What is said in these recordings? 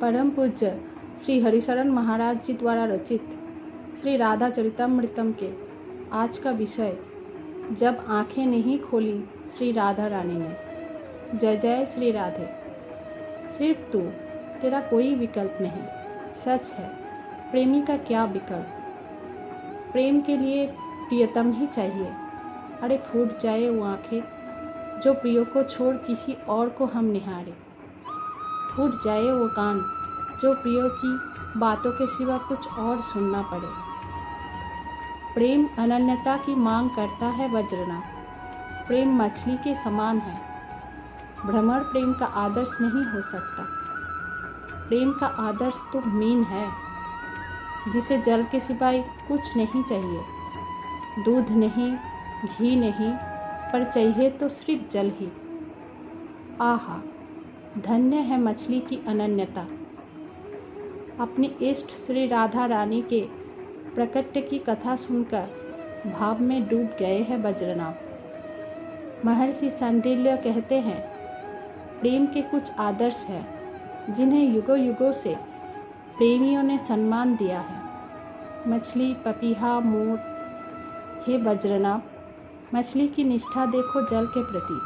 परम पूज्य श्री हरिशरण महाराज जी द्वारा रचित श्री राधा चरितमृतम के आज का विषय, जब आंखें नहीं खोली श्री राधा रानी ने। जय जय श्री राधे। सिर्फ तू, तेरा कोई विकल्प नहीं। सच है, प्रेमी का क्या विकल्प। प्रेम के लिए प्रियतम ही चाहिए। अरे फूट जाए वो आंखें जो प्रियो को छोड़ किसी और को हम निहारे। फूट जाए वो कान जो प्रियो की बातों के सिवा कुछ और सुनना पड़े। प्रेम अनन्यता की मांग करता है वज्रना। प्रेम मछली के समान है। भ्रमर प्रेम का आदर्श नहीं हो सकता। प्रेम का आदर्श तो मीन है, जिसे जल के सिवाय कुछ नहीं चाहिए। दूध नहीं, घी नहीं, पर चाहिए तो सिर्फ जल ही। आहा, धन्य है मछली की अनन्यता। अपनी इष्ट श्री राधा रानी के प्रकट्य की कथा सुनकर भाव में डूब गए हैं वज्रनाभ। महर्षि सांडिल्य कहते हैं, प्रेम के कुछ आदर्श हैं जिन्हें युगों युगों से प्रेमियों ने सम्मान दिया है। मछली, पपीहा, मोर। हे वज्रनाभ, मछली की निष्ठा देखो जल के प्रति,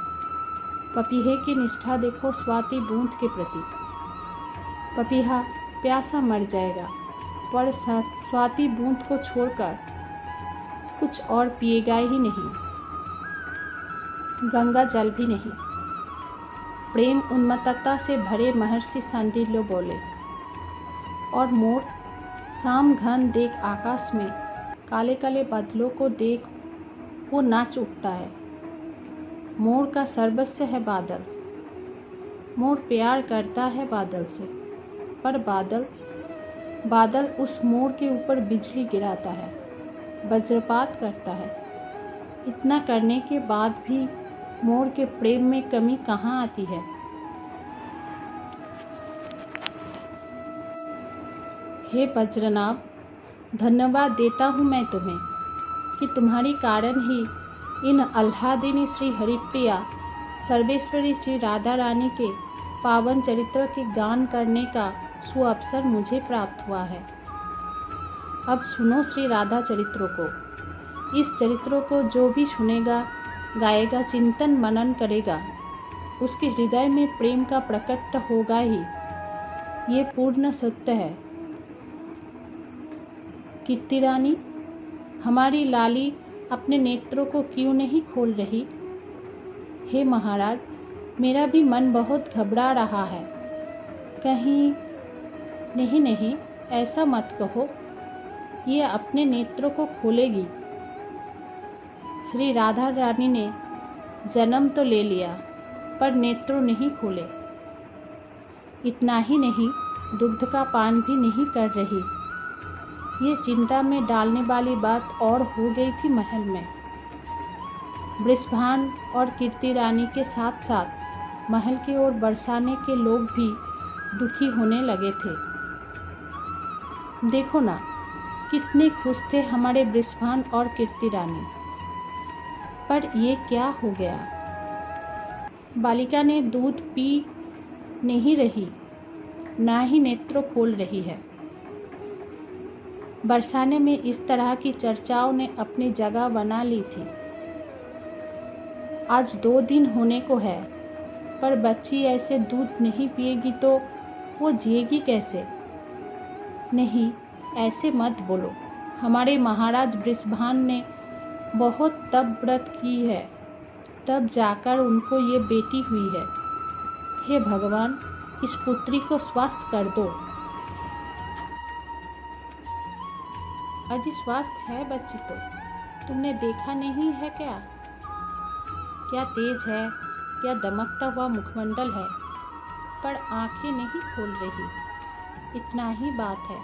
पपीहे की निष्ठा देखो स्वाति बूंद के प्रति। पपीहा प्यासा मर जाएगा, पर स्वाति बूंद को छोड़कर कुछ और पिएगा ही नहीं, गंगा जल भी नहीं। प्रेम उन्मत्तता से भरे महर्षि सांडिल्य बोले। और मोर शाम घन देख आकाश में काले काले बादलों को देख वो नाच उठता है। मोर का सर्वस्व है बादल। मोर प्यार करता है बादल से, पर बादल उस मोर के ऊपर बिजली गिराता है, वज्रपात करता है। इतना करने के बाद भी मोर के प्रेम में कमी कहाँ आती है। हे वज्रनाभ, धन्यवाद देता हूँ मैं तुम्हें कि तुम्हारी कारण ही इन आह्लादिनी श्री हरिप्रिया सर्वेश्वरी श्री राधा रानी के पावन चरित्र के गान करने का सुअवसर मुझे प्राप्त हुआ है। अब सुनो श्री राधा चरित्रों को। इस चरित्रों को जो भी सुनेगा, गाएगा, चिंतन मनन करेगा, उसके हृदय में प्रेम का प्रकट होगा ही। ये पूर्ण सत्य है। कीर्ति रानी, हमारी लाली अपने नेत्रों को क्यों नहीं खोल रही। हे महाराज, मेरा भी मन बहुत घबरा रहा है। कहीं नहीं, ऐसा मत कहो, ये अपने नेत्रों को खोलेगी। श्री राधा रानी ने जन्म तो ले लिया, पर नेत्रों नहीं खोले। इतना ही नहीं, दुग्ध का पान भी नहीं कर रही। ये चिंता में डालने वाली बात और हो गई थी महल में। वृषभान और कीर्ति रानी के साथ साथ महल की ओर बरसाने के लोग भी दुखी होने लगे थे। देखो ना, कितने खुश थे हमारे वृषभान और कीर्ति रानी। पर ये क्या हो गया। बालिका ने दूध पी नहीं रही, ना ही नेत्र खोल रही है। बरसाने में इस तरह की चर्चाओं ने अपनी जगह बना ली थी। आज 2 दिन होने को है, पर बच्ची ऐसे दूध नहीं पिएगी तो वो जिएगी कैसे। नहीं, ऐसे मत बोलो। हमारे महाराज वृषभान ने बहुत तप व्रत की है, तब जाकर उनको ये बेटी हुई है। हे भगवान, इस पुत्री को स्वस्थ कर दो। अजी स्वस्थ है बच्ची तो, तुमने देखा नहीं है क्या। क्या तेज है, क्या दमकता हुआ मुखमंडल है, पर आंखें नहीं खोल रही। इतना ही बात है।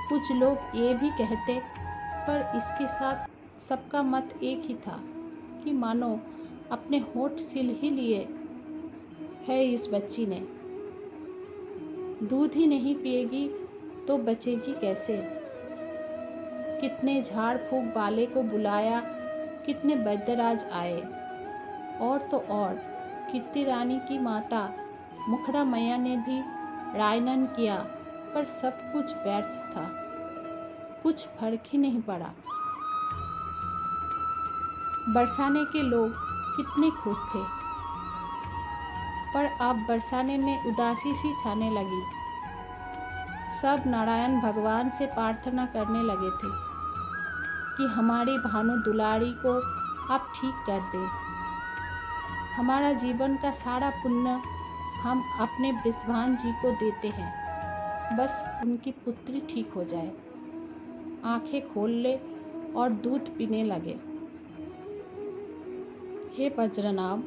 कुछ लोग ये भी कहते, पर इसके साथ सबका मत एक ही था कि मानो अपने होठ सिल ही लिए है इस बच्ची ने। दूध ही नहीं पिएगी तो बचेगी कैसे। कितने झाड़ फूक वाले को बुलाया, कितने वैद्यराज आए। और तो और कीर्ति रानी की माता मुखड़ा मैया ने भी रायनन किया, पर सब कुछ व्यर्थ था। कुछ फर्क ही नहीं पड़ा। बरसाने के लोग कितने खुश थे, पर अब बरसाने में उदासी सी छाने लगी। सब नारायण भगवान से प्रार्थना करने लगे थे कि हमारी भानु दुलारी को आप ठीक कर दे। हमारा जीवन का सारा पुण्य हम अपने बृषभान जी को देते हैं, बस उनकी पुत्री ठीक हो जाए। आंखें खोल ले और दूध पीने लगे। हे वज्रनाभ,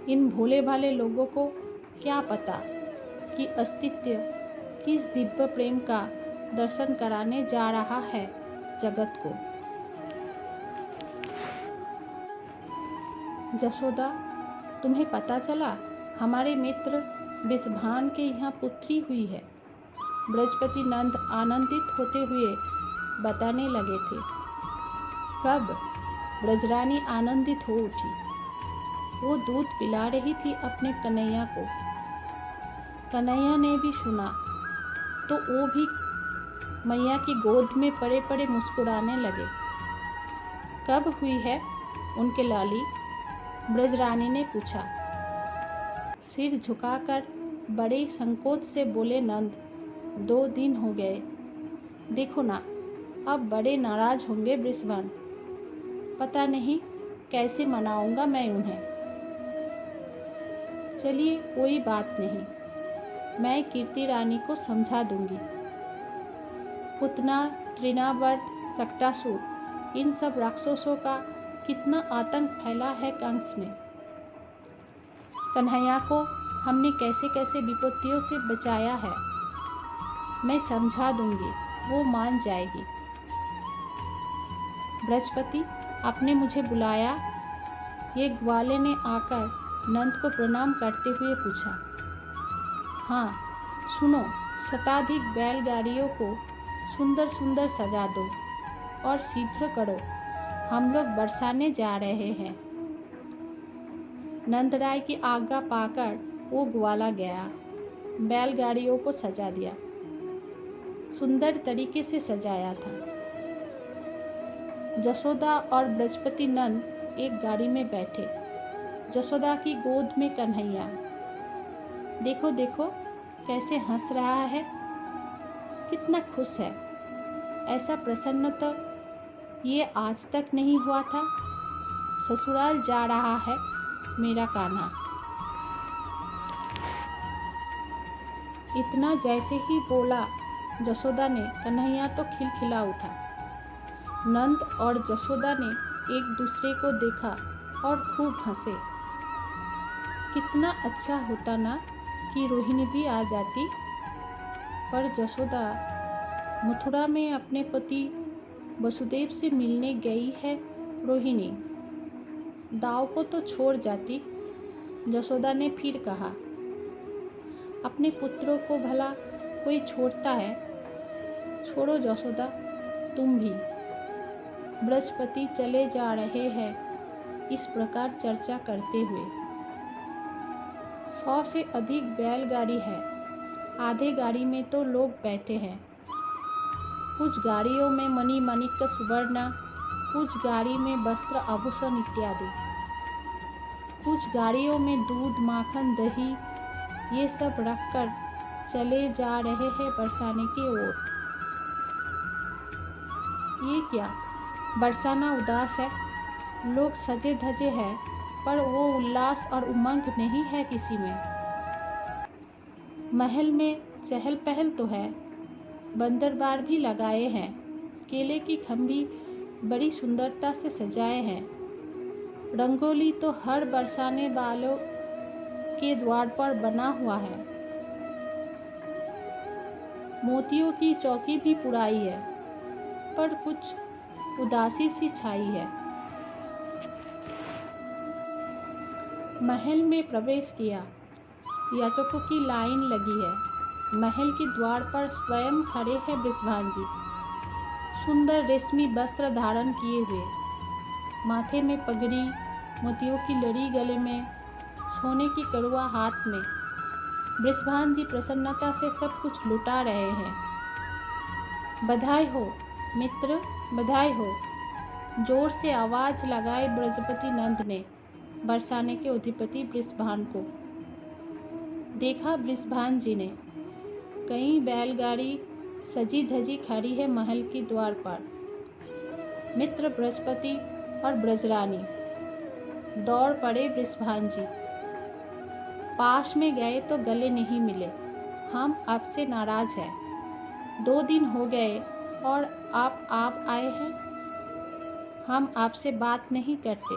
इन भोले भाले लोगों को क्या पता कि अस्तित्व किस दिव्य प्रेम का दर्शन कराने जा रहा है जगत को। जसोदा, तुम्हें पता चला? हमारे मित्र वृषभान के यहाँ पुत्री हुई है। बृहस्पति नंद आनंदित होते हुए बताने लगे थे। कब? ब्रजरानी आनंदित हो उठी। वो दूध पिला रही थी अपने कन्हैया को। कन्हैया ने भी सुना तो वो भी मैया की गोद में पड़े पड़े मुस्कुराने लगे। कब हुई है उनके लाली? ब्रजरानी ने पूछा। सिर झुकाकर बड़े संकोच से बोले नंद, 2 दिन हो गए। देखो ना, अब बड़े नाराज होंगे वृषभान। पता नहीं कैसे मनाऊंगा मैं उन्हें। चलिए, कोई बात नहीं, मैं कीर्ति रानी को समझा दूंगी। पुतना, तृणावर्त, सक्टासुर, इन सब राक्षसों का कितना आतंक फैला है कंस ने। कन्हैया को हमने कैसे कैसे विपत्तियों से बचाया है। मैं समझा दूंगी, वो मान जाएगी। बृहस्पति, आपने मुझे बुलाया? ये ग्वाले ने आकर नंद को प्रणाम करते हुए पूछा। हाँ, सुनो, शताधिक बैलगाड़ियों को सुंदर सुंदर सजा दो और शीघ्र करो, हम लोग बरसाने जा रहे हैं। नंदराय की आज्ञा पाकर वो ग्वाला गया, बैलगाड़ियों को सजा दिया। सुंदर तरीके से सजाया था। जसोदा और बृहस्पति नंद एक गाड़ी में बैठे। जसोदा की गोद में कन्हैया। देखो देखो कैसे हंस रहा है, कितना खुश है। ऐसा प्रसन्न तो ये आज तक नहीं हुआ था। ससुराल जा रहा है मेरा कान्हा। इतना जैसे ही बोला जसोदा ने, कन्हैया तो खिलखिला उठा। नंद और जसोदा ने एक दूसरे को देखा और खूब हंसे। कितना अच्छा होता ना कि रोहिणी भी आ जाती, पर जसोदा मथुरा में अपने पति वसुदेव से मिलने गई है। रोहिणी दाव को तो छोड़ जाती। जसोदा ने फिर कहा, अपने पुत्रों को भला कोई छोड़ता है? छोड़ो जसोदा, तुम भी। बृहस्पति चले जा रहे हैं, इस प्रकार चर्चा करते हुए। 100 से अधिक बैलगाड़ी है। आधे गाड़ी में तो लोग बैठे हैं। कुछ गाड़ियों में मणि माणिक्य सुवर्ण, कुछ गाड़ी में वस्त्र आभूषण इत्यादि, कुछ गाड़ियों में दूध, माखन, दही, ये सब रखकर चले जा रहे हैं बरसाने की ओर। ये क्या, बरसाना उदास है। लोग सजे धजे हैं, पर वो उल्लास और उमंग नहीं है किसी में। महल में चहल पहल तो है, बंदरबार भी लगाए हैं। केले की खंभी बड़ी सुंदरता से सजाए हैं। रंगोली तो हर बरसाने वालों के द्वार पर बना हुआ है। मोतियों की चौकी भी पुराई है, पर कुछ उदासी सी छाई है। महल में प्रवेश किया। याचकों की लाइन लगी है। महल के द्वार पर स्वयं खड़े हैं वृषभान जी, सुंदर रेशमी वस्त्र धारण किए हुए, माथे में पगड़ी, मोतियों की लड़ी गले में, सोने की कड़ुआ हाथ में। बृषभान जी प्रसन्नता से सब कुछ लुटा रहे हैं। बधाई हो मित्र, बधाई हो, जोर से आवाज लगाए ब्रजपति नंद ने बरसाने के अधिपति बृषभान को। देखा बृषभान जी ने, कई बैलगाड़ी सजी धजी खड़ी है महल की द्वार पर। मित्र बृहस्पति और ब्रजरानी दौड़ पड़े बृषभान जी। पास में गए तो गले नहीं मिले। हम आपसे नाराज हैं। 2 दिन हो गए और आप आए हैं। हम आपसे बात नहीं करते।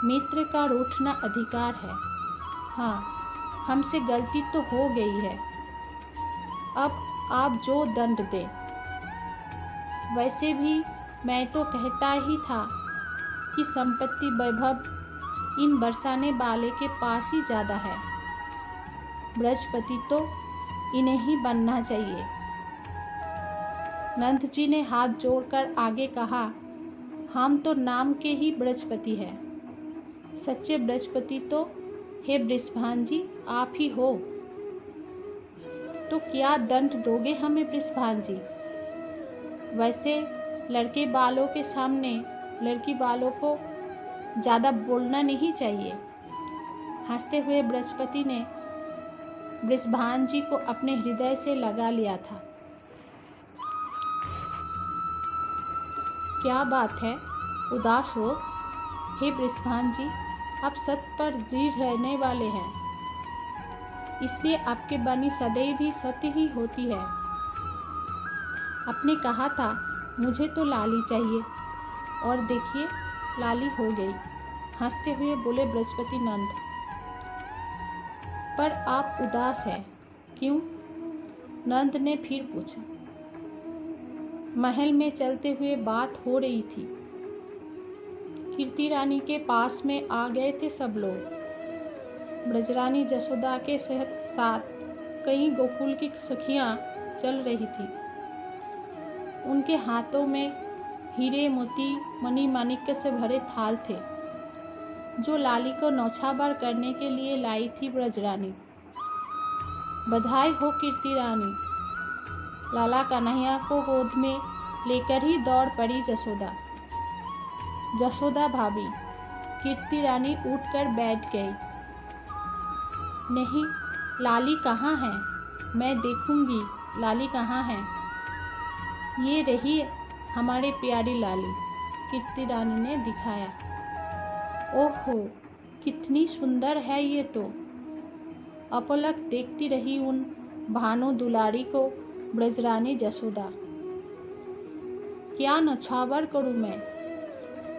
मित्र का रूठना अधिकार है। हाँ, हमसे गलती तो हो गई है। अब आप जो दंड दें। वैसे भी मैं तो कहता ही था कि संपत्ति वैभव इन बरसाने वाले के पास ही ज़्यादा है। बृहस्पति तो इन्हें ही बनना चाहिए। नंद जी ने हाथ जोड़कर आगे कहा, हम तो नाम के ही बृहस्पति हैं। सच्चे बृहस्पति तो हे बृषभान जी आप ही हो। तो क्या दंड दोगे हमें बृषभान जी? वैसे लड़के वालों के सामने लड़की वालों को ज़्यादा बोलना नहीं चाहिए। हंसते हुए बृहस्पति ने बृषभान जी को अपने हृदय से लगा लिया था। क्या बात है, उदास हो? हे बृषभान जी, आप सत्य पर दृढ़ रहने वाले हैं, इसलिए आपकी वाणी सदैव ही सत्य ही होती है। आपने कहा था मुझे तो लाली चाहिए, और देखिए लाली हो गई। हंसते हुए बोले बृहस्पति नंद। पर आप उदास हैं, क्यों? नंद ने फिर पूछा। महल में चलते हुए बात हो रही थी। कीर्ति रानी के पास में आ गए थे सब लोग। ब्रजरानी जसोदा के साथ कई गोकुल की सखियां चल रही थी। उनके हाथों में हीरे मोती मणि माणिक्य से भरे थाल थे, जो लाली को नौछावर करने के लिए लाई थी ब्रजरानी। बधाई हो कीर्ति रानी। लाला कन्हैया को गोद में लेकर ही दौड़ पड़ी जसोदा। जसोदा भाभी, कीर्ति रानी उठकर बैठ गई। नहीं, लाली कहाँ है? मैं देखूंगी लाली कहाँ है। ये रही हमारी प्यारी लाली, कीर्ति रानी ने दिखाया। ओहो, कितनी सुंदर है ये तो। अपलक देखती रही उन भानु दुलारी को ब्रजरानी जसोदा। क्या नौछावर करूं मैं?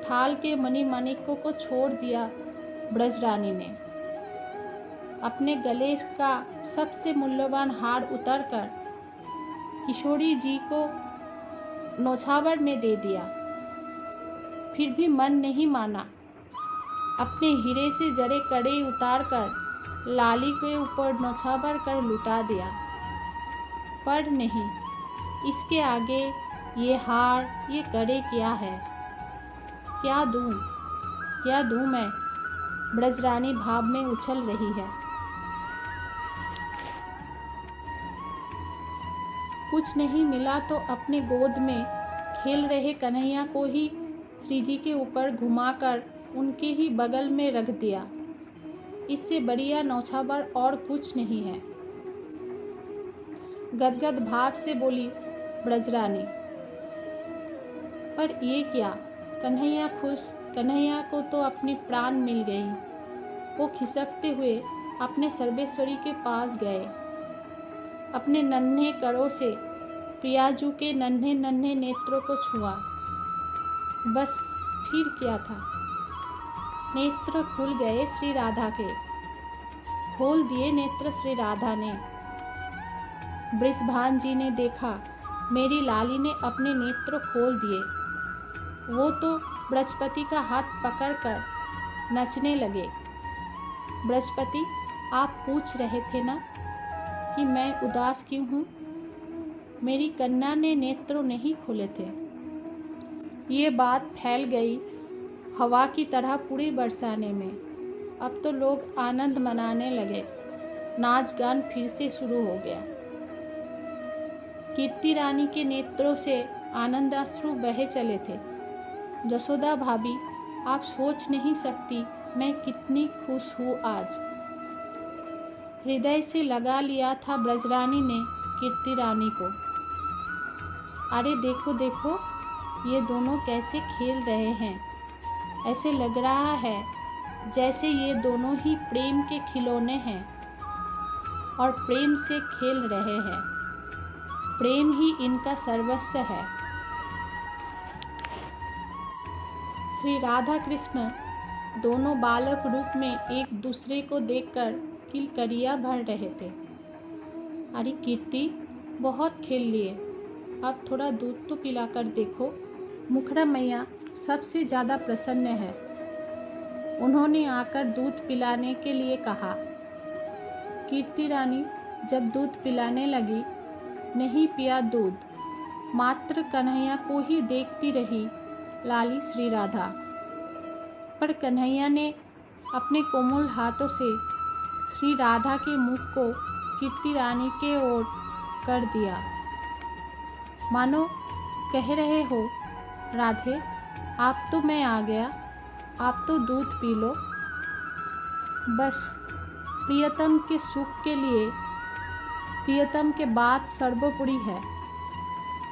थाल के मणि माणिक्यों को छोड़ दिया ब्रजरानी ने। अपने गले का सबसे मूल्यवान हार उतारकर किशोरी जी को नौछावर में दे दिया। फिर भी मन नहीं माना। अपने हीरे से जड़े कड़े उतारकर लाली के ऊपर नौछावर कर लुटा दिया। पर नहीं, इसके आगे ये हार ये कड़े क्या है? क्या दूं मैं? ब्रजरानी भाव में उछल रही है। कुछ नहीं मिला तो अपने गोद में खेल रहे कन्हैया को ही श्री जी के ऊपर घुमाकर उनके ही बगल में रख दिया। इससे बढ़िया नौछावर और कुछ नहीं है। गदगद भाव से बोली ब्रजरानी। पर ये क्या? कन्हैया खुश, कन्हैया को तो अपनी प्राण मिल गई। वो खिसकते हुए अपने सर्वेश्वरी के पास गए। अपने नन्हे करों से प्रियाजू के नन्हे नन्हे नेत्रों को छुआ। बस फिर क्या था? नेत्र खुल गए श्री राधा के। खोल दिए नेत्र श्री राधा ने। बृषभान जी ने देखा, मेरी लाली ने अपने नेत्र खोल दिए। वो तो बृहस्पति का हाथ पकड़कर नचने लगे। बृहस्पति, आप पूछ रहे थे ना कि मैं उदास क्यों हूँ? मेरी कन्या ने नेत्र नहीं खोले थे। ये बात फैल गई हवा की तरह पूरे बरसाने में। अब तो लोग आनंद मनाने लगे। नाच गान फिर से शुरू हो गया। कीर्ति रानी के नेत्रों से आनंदाश्रु बहे चले थे। जसोदा भाभी, आप सोच नहीं सकती मैं कितनी खुश हूँ आज। हृदय से लगा लिया था ब्रजरानी ने कीर्ति रानी को। अरे देखो देखो, ये दोनों कैसे खेल रहे हैं। ऐसे लग रहा है जैसे ये दोनों ही प्रेम के खिलौने हैं और प्रेम से खेल रहे हैं। प्रेम ही इनका सर्वस्व है। श्री राधा कृष्ण दोनों बालक रूप में एक दूसरे को देखकर किलकरिया भर रहे थे। अरे कीर्ति, बहुत खेल लिए, अब थोड़ा दूध तो पिलाकर देखो। मुखड़ा मैया सबसे ज़्यादा प्रसन्न है। उन्होंने आकर दूध पिलाने के लिए कहा। कीर्ति रानी जब दूध पिलाने लगी, नहीं पिया दूध, मात्र कन्हैया को ही देखती रही लाली श्री राधा। पर कन्हैया ने अपने कोमल हाथों से श्री राधा के मुख को कीर्ति रानी के ओर कर दिया, मानो कह रहे हो, राधे आप तो मैं आ गया, आप तो दूध पी लो। बस प्रियतम के सुख के लिए प्रियतम के बाद सर्वोपरि है,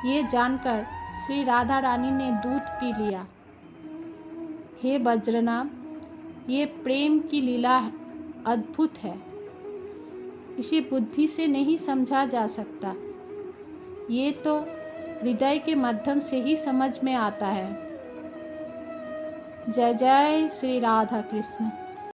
ये जानकर श्री राधा रानी ने दूध पी लिया। हे वज्रनाभ, ये प्रेम की लीला अद्भुत है। इसे बुद्धि से नहीं समझा जा सकता, ये तो हृदय के माध्यम से ही समझ में आता है। जय जय श्री राधा कृष्ण।